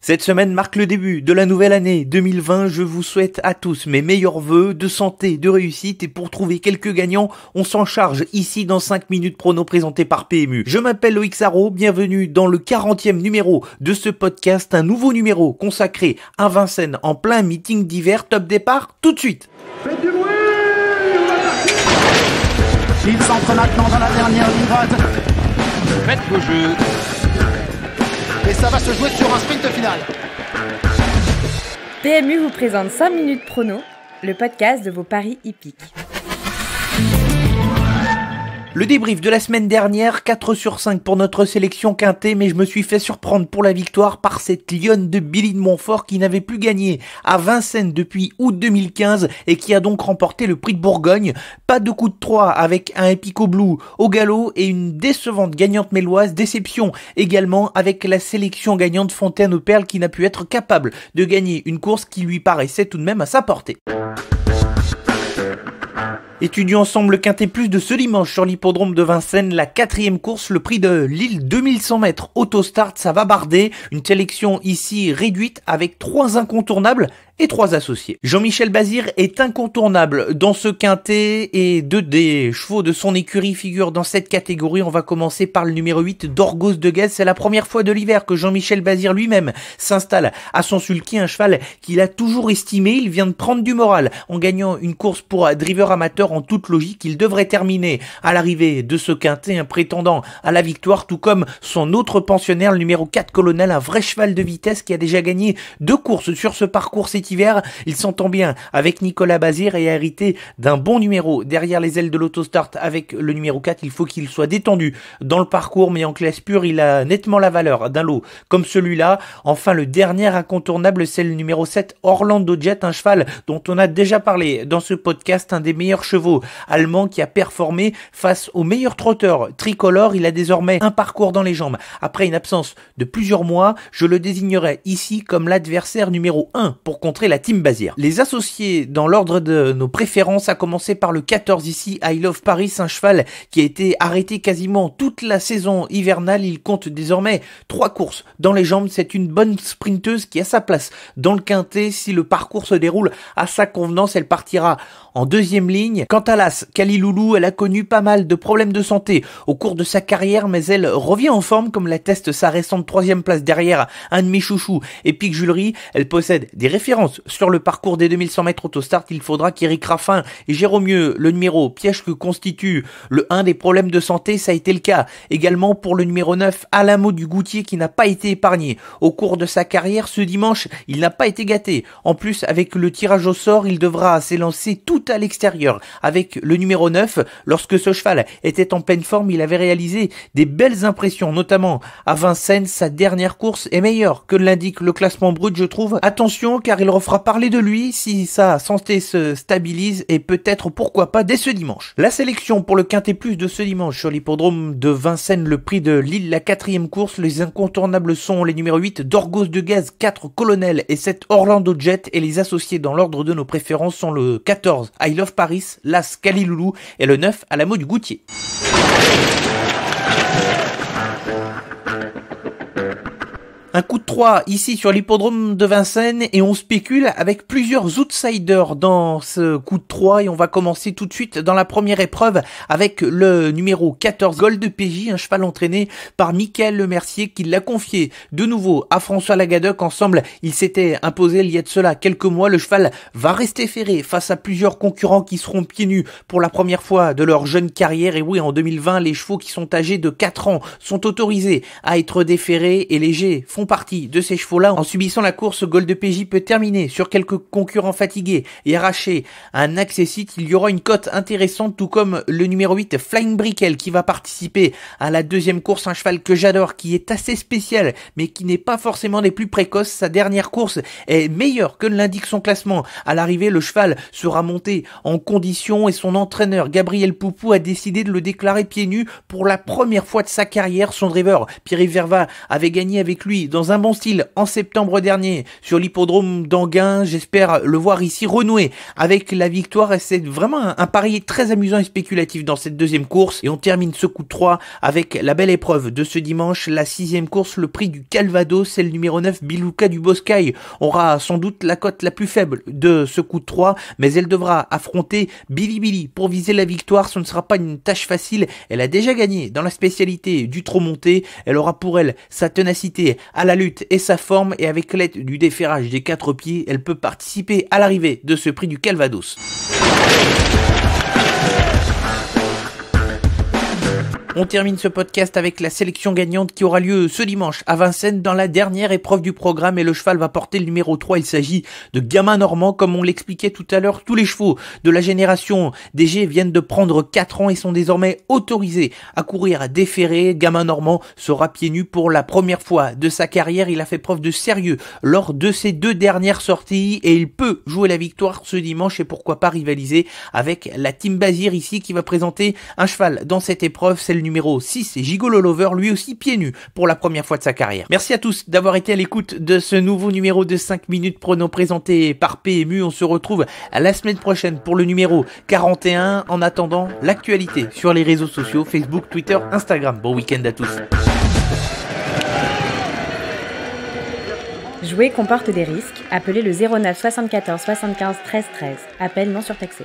Cette semaine marque le début de la nouvelle année 2020. Je vous souhaite à tous mes meilleurs vœux de santé, de réussite, et pour trouver quelques gagnants, on s'en charge ici dans 5 minutes prono présenté par PMU. Je m'appelle Loïc Sarro, bienvenue dans le 40e numéro de ce podcast, un nouveau numéro consacré à Vincennes en plein meeting d'hiver. Top départ tout de suite. Faites du bruit, on va partir. Il s'entre maintenant dans la dernière ligne droite. Faites vos jeux. Et ça va se jouer sur un sprint final. PMU vous présente 5 minutes prono, le podcast de vos paris hippiques. Le débrief de la semaine dernière, 4 sur 5 pour notre sélection quintée, mais je me suis fait surprendre pour la victoire par cette lionne de Billy de Montfort qui n'avait plus gagné à Vincennes depuis août 2015 et qui a donc remporté le prix de Bourgogne. Pas de coup de 3 avec un Epico Blue au galop et une décevante gagnante méloise. Déception également avec la sélection gagnante Fontaine aux Perles qui n'a pu être capable de gagner une course qui lui paraissait tout de même à sa portée. Étudions ensemble le quintet plus de ce dimanche sur l'hippodrome de Vincennes, la 4e course, le prix de Lille 2100 mètres autostart, ça va barder. Une sélection ici réduite avec 3 incontournables et 3 associés. Jean-Michel Bazir est incontournable dans ce quintet et 2 des chevaux de son écurie figurent dans cette catégorie. On va commencer par le numéro 8, Dorgos de Guez. C'est la première fois de l'hiver que Jean-Michel Bazir lui-même s'installe à son sulky, un cheval qu'il a toujours estimé. Il vient de prendre du moral en gagnant une course pour driver amateur. En toute logique, il devrait terminer à l'arrivée de ce quintet un prétendant à la victoire, tout comme son autre pensionnaire, le numéro 4, Colonel, un vrai cheval de vitesse qui a déjà gagné 2 courses sur ce parcours cet hiver. Il s'entend bien avec Nicolas Bazir et a hérité d'un bon numéro derrière les ailes de l'autostart avec le numéro 4. Il faut qu'il soit détendu dans le parcours, mais en classe pure, il a nettement la valeur d'un lot comme celui-là. Enfin, le dernier incontournable, c'est le numéro 7, Orlando Jet, un cheval dont on a déjà parlé dans ce podcast, un des meilleurs chevaux allemands qui a performé face aux meilleurs trotteurs tricolores. Il a désormais un parcours dans les jambes. Après une absence de plusieurs mois, je le désignerai ici comme l'adversaire numéro 1 pour contrer la Team Bazir. Les associés dans l'ordre de nos préférences, à commencer par le 14 ici, I Love Paris, un cheval qui a été arrêté quasiment toute la saison hivernale. Il compte désormais 3 courses dans les jambes. C'est une bonne sprinteuse qui a sa place dans le quintet. Si le parcours se déroule à sa convenance, elle partira en 2e ligne. Quant à l'As, Kaliloulou, elle a connu pas mal de problèmes de santé au cours de sa carrière, mais elle revient en forme comme l'atteste sa récente 3e place derrière un de mes chouchous, Epic Julery. Elle possède des références sur le parcours des 2100 mètres autostart. Il faudra qu'Éric Raffin et Jérômieux, le numéro piège que constitue le 1 des problèmes de santé. Ça a été le cas également pour le numéro 9, Alain Maud du Goutier, qui n'a pas été épargné au cours de sa carrière. Ce dimanche, il n'a pas été gâté. En plus, avec le tirage au sort, il devra s'élancer tout à l'extérieur avec le numéro 9. Lorsque ce cheval était en pleine forme, il avait réalisé des belles impressions, notamment à Vincennes. Sa dernière course est meilleure que l'indique le classement brut, je trouve. Attention, car il refera parler de lui si sa santé se stabilise, et peut-être pourquoi pas dès ce dimanche. La sélection pour le quintet plus de ce dimanche sur l'hippodrome de Vincennes, le prix de Lille, la 4e course. Les incontournables sont les numéros 8, Dorgos de Guez, 4, Colonel et 7, Orlando Jet, et les associés dans l'ordre de nos préférences sont le 14, I Love Paris, l'As, Kaliloulou et le 9, Alain Maud du Goutier. Un coup de 3 ici sur l'hippodrome de Vincennes et on spécule avec plusieurs outsiders dans ce coup de 3, et on va commencer tout de suite dans la première épreuve avec le numéro 14, Gold PJ, un cheval entraîné par Mickaël Lemercier qui l'a confié de nouveau à François Lagadec. Ensemble, il s'était imposé il y a de cela quelques mois. Le cheval va rester ferré face à plusieurs concurrents qui seront pieds nus pour la première fois de leur jeune carrière. Et oui, en 2020, les chevaux qui sont âgés de 4 ans sont autorisés à être déferrés, et les G font partie de ces chevaux-là. En subissant la course, Gold PJ peut terminer sur quelques concurrents fatigués et arracher un accessite. Il y aura une cote intéressante, tout comme le numéro 8, Flying Brickell, qui va participer à la 2e course, un cheval que j'adore, qui est assez spécial, mais qui n'est pas forcément des plus précoces. Sa dernière course est meilleure que l'indique son classement. À l'arrivée, le cheval sera monté en condition et son entraîneur, Gabriel Poupou, a décidé de le déclarer pieds nus pour la première fois de sa carrière. Son driver, Pierre-Yves Verva, avait gagné avec lui dans un bon style en septembre dernier sur l'hippodrome d'Anguin. J'espère le voir ici renouer avec la victoire et c'est vraiment un pari très amusant et spéculatif dans cette deuxième course. Et on termine ce coup de 3 avec la belle épreuve de ce dimanche, la 6e course, le prix du Calvados. C'est le numéro 9, Biluca du Boscaï aura sans doute la cote la plus faible de ce coup de 3, mais elle devra affronter Bilibili pour viser la victoire. Ce ne sera pas une tâche facile, elle a déjà gagné dans la spécialité du trot monté, elle aura pour elle sa ténacité à la lutte et sa forme, et avec l'aide du déferrage des 4 pieds, elle peut participer à l'arrivée de ce prix du Calvados. On termine ce podcast avec la sélection gagnante qui aura lieu ce dimanche à Vincennes dans la dernière épreuve du programme, et le cheval va porter le numéro 3. Il s'agit de Gamin Normand. Comme on l'expliquait tout à l'heure, tous les chevaux de la génération DG viennent de prendre 4 ans et sont désormais autorisés à courir à déférer. Gamin Normand sera pieds nus pour la première fois de sa carrière. Il a fait preuve de sérieux lors de ses 2 dernières sorties et il peut jouer la victoire ce dimanche et pourquoi pas rivaliser avec la Team Bazir ici qui va présenter un cheval dans cette épreuve. C'est le numéro 6, Gigolo Lover, lui aussi pieds nus pour la première fois de sa carrière. Merci à tous d'avoir été à l'écoute de ce nouveau numéro de 5 minutes prono présenté par PMU. On se retrouve à la semaine prochaine pour le numéro 41. En attendant, l'actualité sur les réseaux sociaux, Facebook, Twitter, Instagram. Bon week-end à tous. Jouer comporte des risques. Appelez le 09 74 75 13 13. Appel non surtaxé.